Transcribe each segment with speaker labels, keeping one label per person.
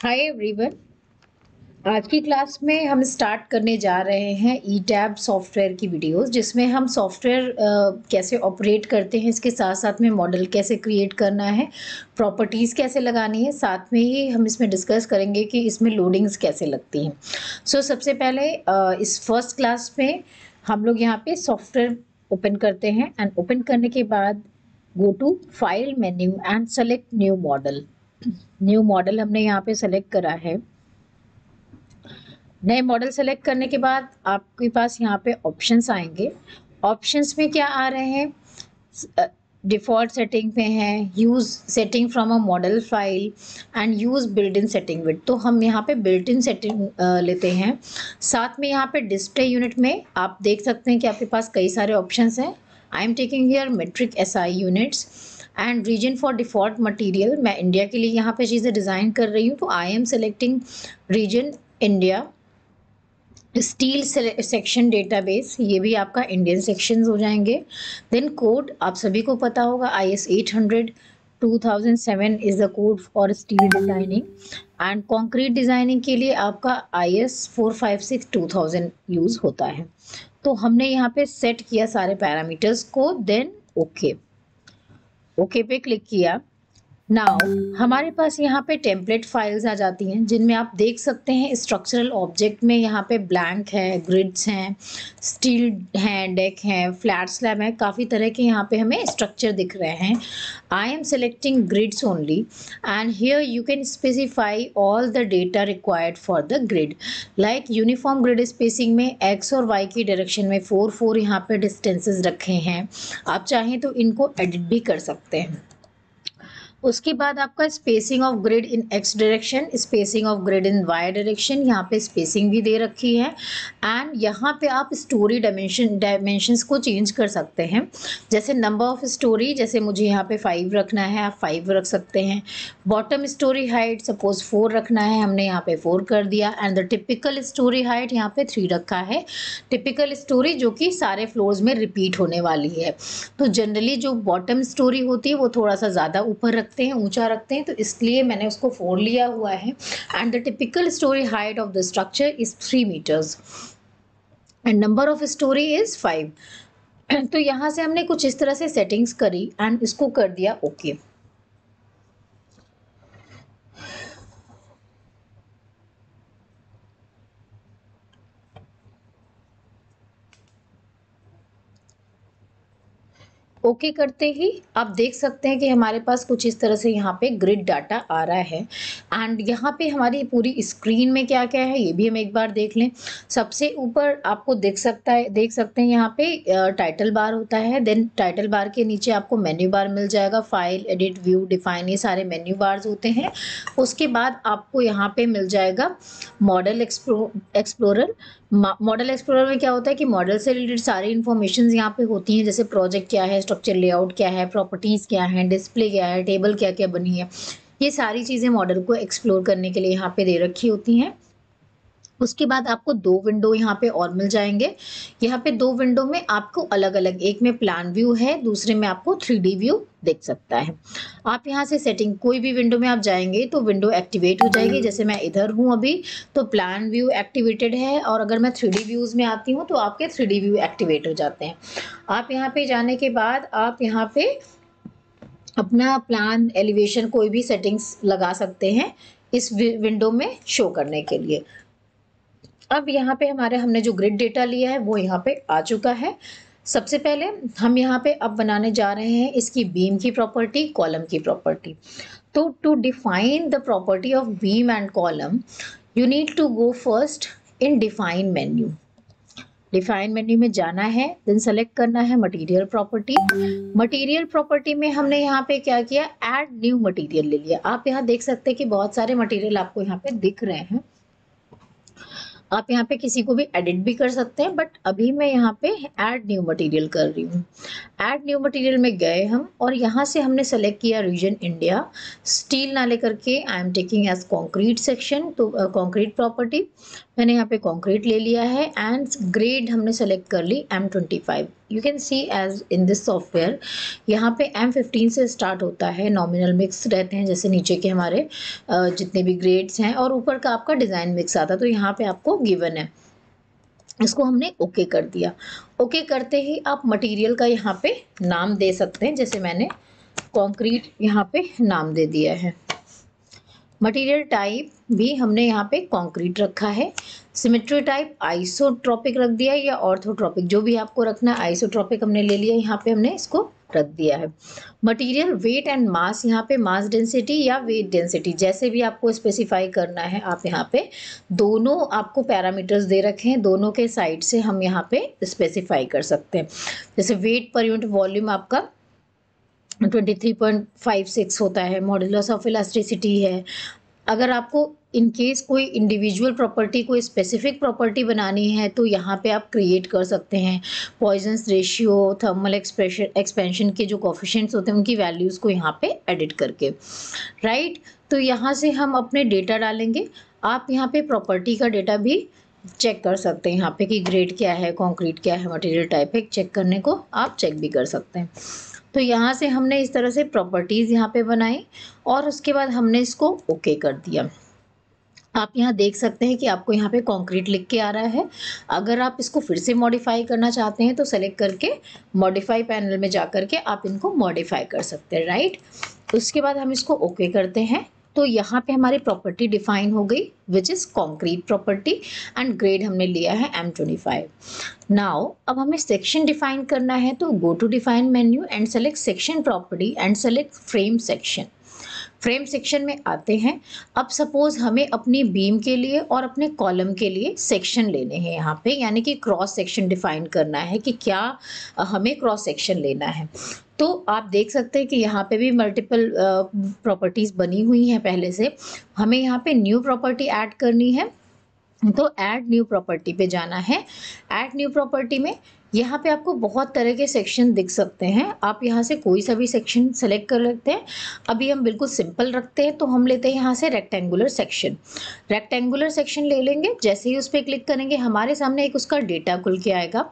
Speaker 1: Hi everyone. आज की class में हम स्टार्ट करने जा रहे हैं ईटैब सॉफ्टवेयर की वीडियोस, जिसमें हम सॉफ्टवेयर कैसे ऑपरेट करते हैं, इसके साथ साथ में मॉडल कैसे क्रिएट करना है, प्रॉपर्टीज़ कैसे लगानी है, साथ में ही हम इसमें डिस्कस करेंगे कि इसमें लोडिंग्स कैसे लगती हैं। सबसे पहले इस फर्स्ट क्लास में हम लोग यहाँ पे सॉफ्टवेयर ओपन करते हैं एंड ओपन करने के बाद go to file menu and select new model. New model हमने यहाँ पे सेलेक्ट करा है। नए मॉडल सेलेक्ट करने के बाद आपके पास यहाँ पे ऑप्शंस आएंगे। ऑप्शंस में क्या आ रहे हैं? डिफ़ॉल्ट सेटिंग पे हैं, use setting from a model file and use built in setting with. तो हम यहाँ पे बिल्ट इन सेटिंग लेते हैं। साथ में यहाँ पे डिस्प्ले यूनिट में आप देख सकते हैं कि आपके पास कई सारे ऑप्शंस हैं। I am taking here metric SI units and region for default material. मैं इंडिया के लिए यहाँ पे चीज़ें डिज़ाइन कर रही हूँ, तो I am selecting region India. Steel section database, ये भी आपका इंडियन सेक्शंस हो जाएंगे। देन कोड, आप सभी को पता होगा IS 800 2007 is the code for steel designing and concrete designing के लिए आपका IS 456 2000 यूज होता है। तो हमने यहाँ पे सेट किया सारे पैरामीटर्स को, देन ओके पे क्लिक किया। नाउ हमारे पास यहाँ पे टेम्पलेट फाइल्स आ जाती हैं, जिनमें आप देख सकते हैं स्ट्रक्चरल ऑब्जेक्ट में यहाँ पे ब्लैंक है, ग्रिड्स हैं, स्टील हैं, डेक हैं, फ्लैट स्लैब है, काफ़ी तरह के यहाँ पे हमें स्ट्रक्चर दिख रहे हैं। I am selecting grids only and here you can specify all the data required for the grid. Like uniform grid spacing में एक्स और वाई की डायरेक्शन में 4 यहाँ पे डिस्टेंसेस रखे हैं। आप चाहें तो इनको एडिट भी कर सकते हैं। उसके बाद आपका spacing of grid in X direction, spacing of grid in Y direction, यहाँ पे स्पेसिंग भी दे रखी है। एंड यहाँ पे आप स्टोरी डायमेंशंस को चेंज कर सकते हैं। जैसे नंबर ऑफ स्टोरी, जैसे मुझे यहाँ पे 5 रखना है, आप 5 रख सकते हैं। बॉटम स्टोरी हाइट सपोज 4 रखना है, हमने यहाँ पे 4 कर दिया। And the typical storey height यहाँ पे 3 रखा है। टिपिकल स्टोरी जो कि सारे फ्लोर्स में रिपीट होने वाली है। तो जनरली जो बॉटम स्टोरी होती है वो थोड़ा सा ज़्यादा ऊपर रखते हैं, ऊंचा रखते हैं, तो इसलिए मैंने उसको 4 लिया हुआ है। And the typical storey height of the structure is 3 metres and number of storey is 5। तो यहाँ से हमने कुछ इस तरह से सेटिंग्स करी एंड इसको कर दिया ओके। ओके करते ही आप देख सकते हैं कि हमारे पास कुछ इस तरह से यहाँ पे ग्रिड डाटा आ रहा है। एंड यहाँ पे हमारी पूरी स्क्रीन में क्या क्या है ये भी हम एक बार देख लें। सबसे ऊपर आपको देख सकते हैं यहाँ पे टाइटल बार होता है। देन टाइटल बार के नीचे आपको मेन्यू बार मिल जाएगा, फाइल, एडिट, व्यू, डिफाइन, ये सारे मेन्यू बार्स होते हैं। उसके बाद आपको यहाँ पे मिल जाएगा मॉडल एक्सप्लोरर। मॉडल एक्सप्लोरर में क्या होता है कि मॉडल से रिलेटेड सारी इन्फॉर्मेशन यहाँ पे होती हैं, जैसे प्रोजेक्ट क्या है, स्ट्रक्चर लेआउट क्या है, प्रॉपर्टीज़ क्या है, डिस्प्ले क्या है, टेबल क्या क्या बनी है, ये सारी चीज़ें मॉडल को एक्सप्लोर करने के लिए यहाँ पे दे रखी होती हैं। उसके बाद आपको 2 विंडो यहाँ पे और मिल जाएंगे। यहाँ पे 2 विंडो में आपको अलग अलग, एक में प्लान व्यू है, दूसरे में आपको 3D व्यू दिख सकता है। आप यहाँ से सेटिंग, कोई भी विंडो में आप जाएंगे तो विंडो एक्टिवेट हो जाएगी। जैसे मैं इधर हूँ अभी, तो प्लान व्यू एक्टिवेटेड है, और अगर मैं 3D व्यूज़ में आती हूँ तो आपके 3D व्यू एक्टिवेट हो जाते हैं। आप यहाँ पे जाने के बाद आप यहाँ पे अपना प्लान, एलिवेशन, कोई भी सेटिंग्स लगा सकते हैं इस विंडो में शो करने के लिए। अब यहाँ पे हमने जो ग्रिड डेटा लिया है वो यहाँ पे आ चुका है। सबसे पहले हम यहाँ पे अब बनाने जा रहे हैं इसकी बीम की प्रॉपर्टी, कॉलम की प्रॉपर्टी। तो to define the property of beam and column you need to go first in define menu. Define menu में जाना है, देन सेलेक्ट करना है मटेरियल प्रॉपर्टी। मटेरियल प्रॉपर्टी में हमने यहाँ पे क्या किया, ऐड न्यू मटेरियल ले लिया। आप यहाँ देख सकते हैं कि बहुत सारे मटेरियल आपको यहाँ पे दिख रहे हैं। आप यहाँ पे किसी को भी एडिट भी कर सकते हैं, बट अभी मैं यहाँ पे ऐड न्यू मटेरियल कर रही हूँ। ऐड न्यू मटेरियल में गए हम, और यहाँ से हमने सेलेक्ट किया रीजन इंडिया। स्टील ना लेकर के I am taking as concrete section, तो कंक्रीट प्रॉपर्टी। मैंने यहाँ पे कंक्रीट ले लिया है एंड ग्रेड हमने सेलेक्ट कर ली M25। You can see as in this software यहाँ पे M15 से स्टार्ट होता है, नॉमिनल मिक्स रहते हैं जैसे नीचे के हमारे जितने भी ग्रेड्स हैं, और ऊपर का आपका डिज़ाइन मिक्स आता है। तो यहाँ पे आपको गिवन है, इसको हमने ओके कर दिया। ओके करते ही आप मटेरियल का यहाँ पे नाम दे सकते हैं, जैसे मैंने कंक्रीट यहाँ पे नाम दे दिया है। मटेरियल टाइप भी हमने यहाँ पे कंक्रीट रखा है। सिमेट्री टाइप आइसोट्रोपिक रख दिया है या ऑर्थोट्रोपिक, जो भी आपको रखना है। आइसोट्रोपिक हमने ले लिया, यहाँ पे हमने इसको रख दिया है। मटेरियल वेट एंड मास, यहाँ पे मास डेंसिटी या वेट डेंसिटी जैसे भी आपको स्पेसिफाई करना है, आप यहाँ पे दोनों आपको पैरामीटर्स दे रखे हैं, दोनों के साइड से हम यहाँ पे स्पेसिफाई कर सकते हैं। जैसे वेट पर यूनिट वॉल्यूम आपका 23.56 होता है, मॉडुलस ऑफ इलास्टिसिटी है। अगर आपको इन केस कोई इंडिविजुअल प्रॉपर्टी, कोई स्पेसिफिक प्रॉपर्टी बनानी है तो यहाँ पे आप क्रिएट कर सकते हैं। पॉइजंस रेशियो, थर्मल एक्सपेंशन के जो कोफिशिएंट्स होते हैं उनकी वैल्यूज़ को यहाँ पे एडिट करके, राइट। तो यहाँ से हम अपने डेटा डालेंगे। आप यहाँ पे प्रॉपर्टी का डेटा भी चेक कर सकते हैं, यहाँ पे कि ग्रेड क्या है, कॉन्क्रीट क्या है, मटेरियल टाइप है, चेक करने को आप चेक भी कर सकते हैं। तो यहाँ से हमने इस तरह से प्रॉपर्टीज़ यहाँ पे बनाई और उसके बाद हमने इसको ओके कर दिया। आप यहाँ देख सकते हैं कि आपको यहाँ पे कंक्रीट लिख के आ रहा है। अगर आप इसको फिर से मॉडिफाई करना चाहते हैं तो सेलेक्ट करके मॉडिफाई पैनल में जा कर के आप इनको मॉडिफाई कर सकते हैं, राइट। उसके बाद हम इसको ओके करते हैं। तो यहाँ पे हमारी प्रॉपर्टी डिफाइन हो गई, which is concrete property, and grade हमने लिया है M25। नाउ अब हमें सेक्शन डिफाइन करना है, तो go to define menu and select section property and select frame section. Frame section में आते हैं। अब सपोज हमें अपनी बीम के लिए और अपने कॉलम के लिए सेक्शन लेने हैं यहाँ पे, यानी कि क्रॉस सेक्शन डिफाइन करना है कि क्या हमें क्रॉस सेक्शन लेना है। तो आप देख सकते हैं कि यहाँ पे भी मल्टीपल प्रॉपर्टीज़ बनी हुई हैं पहले से। हमें यहाँ पे न्यू प्रॉपर्टी ऐड करनी है, तो ऐड न्यू प्रॉपर्टी पे जाना है। ऐड न्यू प्रॉपर्टी में यहाँ पे आपको बहुत तरह के सेक्शन दिख सकते हैं, आप यहाँ से कोई सा भी सेक्शन सेलेक्ट कर लेते हैं। अभी हम बिल्कुल सिंपल रखते हैं, तो हम लेते हैं यहाँ से रेक्टेंगुलर सेक्शन। रेक्टेंगुलर सेक्शन ले लेंगे, जैसे ही उस पर क्लिक करेंगे हमारे सामने एक उसका डेटा खुल के आएगा।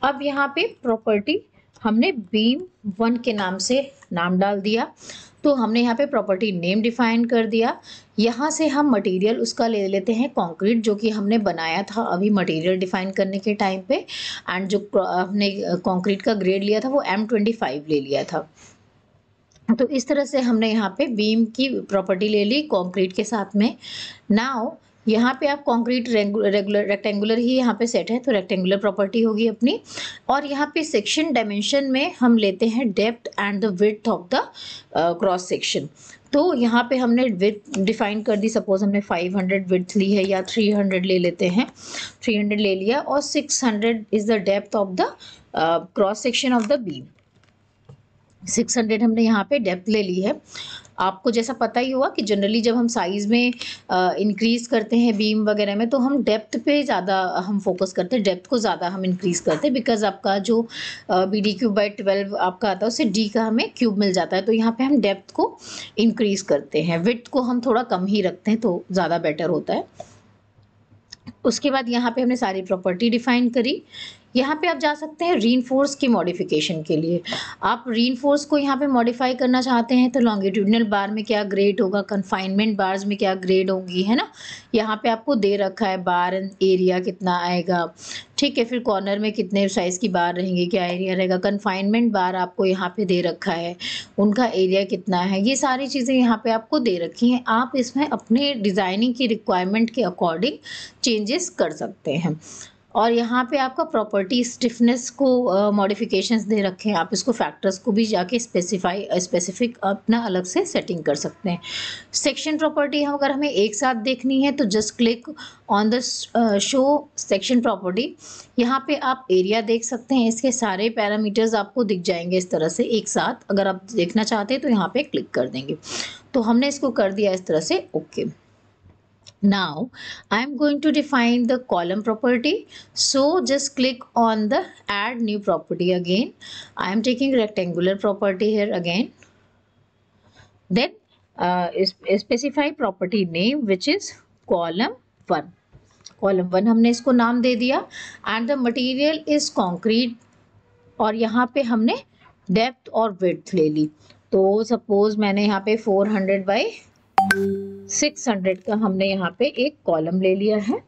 Speaker 1: अब यहाँ पे प्रॉपर्टी हमने बीम 1 के नाम से नाम डाल दिया, तो हमने यहाँ पे प्रॉपर्टी नेम डिफाइन कर दिया। यहाँ से हम मटेरियल उसका ले लेते हैं कंक्रीट, जो कि हमने बनाया था अभी मटेरियल डिफाइन करने के टाइम पे, एंड जो हमने कंक्रीट का ग्रेड लिया था वो M25 ले लिया था। तो इस तरह से हमने यहाँ पे बीम की प्रॉपर्टी ले ली कंक्रीट के साथ में। नाउ यहाँ पे आप कंक्रीट रेगुलर रेक्टेंगुलर ही यहाँ पे सेट है, तो रेक्टेंगुलर प्रॉपर्टी होगी अपनी। और यहाँ पे सेक्शन डायमेंशन में हम लेते हैं depth and the width of the cross section. तो यहाँ पे हमने विड्थ डिफाइन कर दी, सपोज हमने 500 विड्थ ली है या 300 ले लेते हैं, 300 ले लिया, और 600 is the depth of the cross section of the beam. 600 हमने यहाँ पे डेप्थ ले ली है। आपको जैसा पता ही होगा कि जनरली जब हम साइज़ में इंक्रीज़ करते हैं बीम वगैरह में, तो हम डेप्थ पे ज़्यादा हम फोकस करते हैं, डेप्थ को ज़्यादा हम इंक्रीज़ करते हैं, बिकॉज आपका जो BD3/12 आपका आता है उससे D का हमें क्यूब मिल जाता है। तो यहाँ पे हम डेप्थ को इंक्रीज़ करते हैं, विड्थ को हम थोड़ा कम ही रखते हैं तो ज़्यादा बेटर होता है। उसके बाद यहाँ पे हमने सारी प्रॉपर्टी डिफाइन करी। यहाँ पे आप जा सकते हैं रीइंफोर्स की मॉडिफिकेशन के लिए। आप रीइंफोर्स को यहाँ पे मॉडिफाई करना चाहते हैं तो लॉन्गिट्यूडनल बार में क्या ग्रेड होगा, कन्फाइनमेंट बार्स में क्या ग्रेड होंगी, है ना। यहाँ पे आपको दे रखा है बार एरिया कितना आएगा, ठीक है। फिर कॉर्नर में कितने साइज़ की बार रहेंगी, क्या एरिया रहेगा। कन्फाइनमेंट बार आपको यहाँ पे दे रखा है, उनका एरिया कितना है, ये सारी चीज़ें यहाँ पे आपको दे रखी हैं। आप इसमें अपने डिज़ाइनिंग की रिक्वायरमेंट के अकॉर्डिंग चेंजेस कर सकते हैं। और यहाँ पे आपका प्रॉपर्टी स्टिफनेस को मॉडिफिकेशंस दे रखे हैं, आप इसको फैक्टर्स को भी जाके स्पेसिफिक अपना अलग से सेटिंग कर सकते हैं। सेक्शन प्रॉपर्टी हम अगर हमें एक साथ देखनी है तो just click on the show section property. यहाँ पे आप एरिया देख सकते हैं, इसके सारे पैरामीटर्स आपको दिख जाएंगे इस तरह से एक साथ। अगर आप देखना चाहते हैं तो यहाँ पे क्लिक कर देंगे। तो हमने इसको कर दिया इस तरह से, okay. Now I am going to define the column property, so just click on the add new property again. I am taking rectangular property here again, then specify property name which is column 1, column 1 हमने इसको नाम दे दिया and the material is concrete और यहाँ पे हमने depth और width ले ली। तो सपोज मैंने यहाँ पे 400 बाई 600 का हमने यहाँ पे एक कॉलम ले लिया है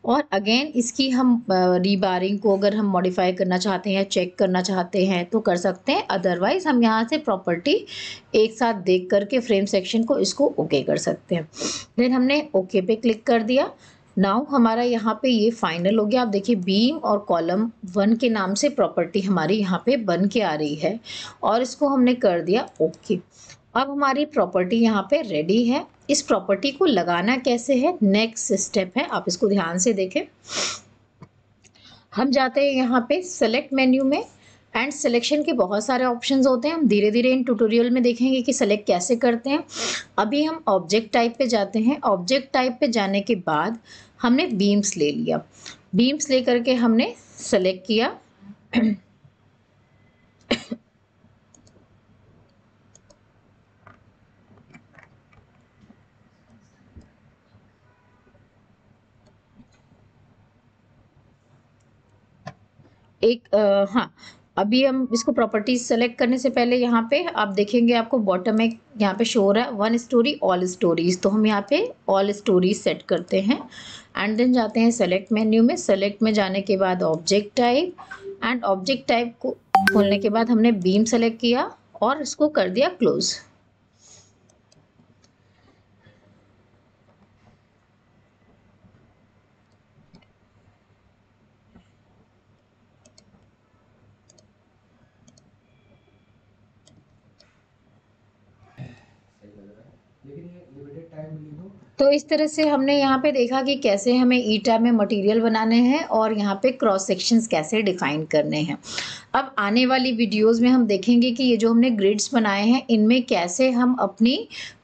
Speaker 1: और अगेन इसकी हम रीबारिंग को अगर हम मॉडिफाई करना चाहते हैं, चेक करना चाहते हैं तो कर सकते हैं, अदरवाइज हम यहाँ से प्रॉपर्टी एक साथ देख करके फ्रेम सेक्शन को इसको ओके कर सकते हैं। देन हमने ओके पे क्लिक कर दिया। नाउ हमारा यहाँ पे ये फाइनल हो गया। आप देखिए बीम और कॉलम 1 के नाम से प्रॉपर्टी हमारी यहाँ पे बन के आ रही है और इसको हमने कर दिया ओके। अब हमारी प्रॉपर्टी यहाँ पे रेडी है। इस प्रॉपर्टी को लगाना कैसे है, नेक्स्ट स्टेप है, आप इसको ध्यान से देखें। हम जाते हैं यहाँ पे सेलेक्ट मेन्यू में एंड सिलेक्शन के बहुत सारे ऑप्शंस होते हैं। हम धीरे धीरे इन ट्यूटोरियल में देखेंगे कि सेलेक्ट कैसे करते हैं। अभी हम ऑब्जेक्ट टाइप पे जाते हैं। ऑब्जेक्ट टाइप पे जाने के बाद हमने बीम्स ले लिया। बीम्स ले करके हमने सेलेक्ट किया। हाँ, अभी हम इसको प्रॉपर्टीज सेलेक्ट करने से पहले यहाँ पे आप देखेंगे आपको बॉटम में यहाँ पे शो हो रहा है 1 स्टोरी ऑल स्टोरीज। तो हम यहाँ पे ऑल स्टोरीज सेट करते हैं एंड देन जाते हैं सेलेक्ट मेन्यू में। सेलेक्ट में जाने के बाद object type and object type को खोलने के बाद हमने बीम सेलेक्ट किया और इसको कर दिया क्लोज। तो इस तरह से हमने यहाँ पे देखा कि कैसे हमें ईटा में मटेरियल बनाने हैं और यहाँ पे क्रॉस सेक्शंस कैसे डिफाइन करने हैं। अब आने वाली वीडियोस में हम देखेंगे कि ये जो हमने ग्रिड्स बनाए हैं इनमें कैसे हम अपनी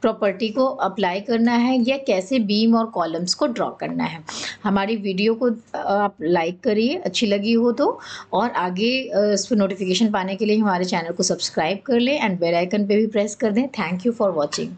Speaker 1: प्रॉपर्टी को अप्लाई करना है या कैसे बीम और कॉलम्स को ड्रॉ करना है। हमारी वीडियो को आप लाइक करिए अच्छी लगी हो तो, और आगे इस पर नोटिफिकेशन पाने के लिए हमारे चैनल को सब्सक्राइब कर लें एंड बेल आइकन पे भी प्रेस कर दें। Thank you for watching.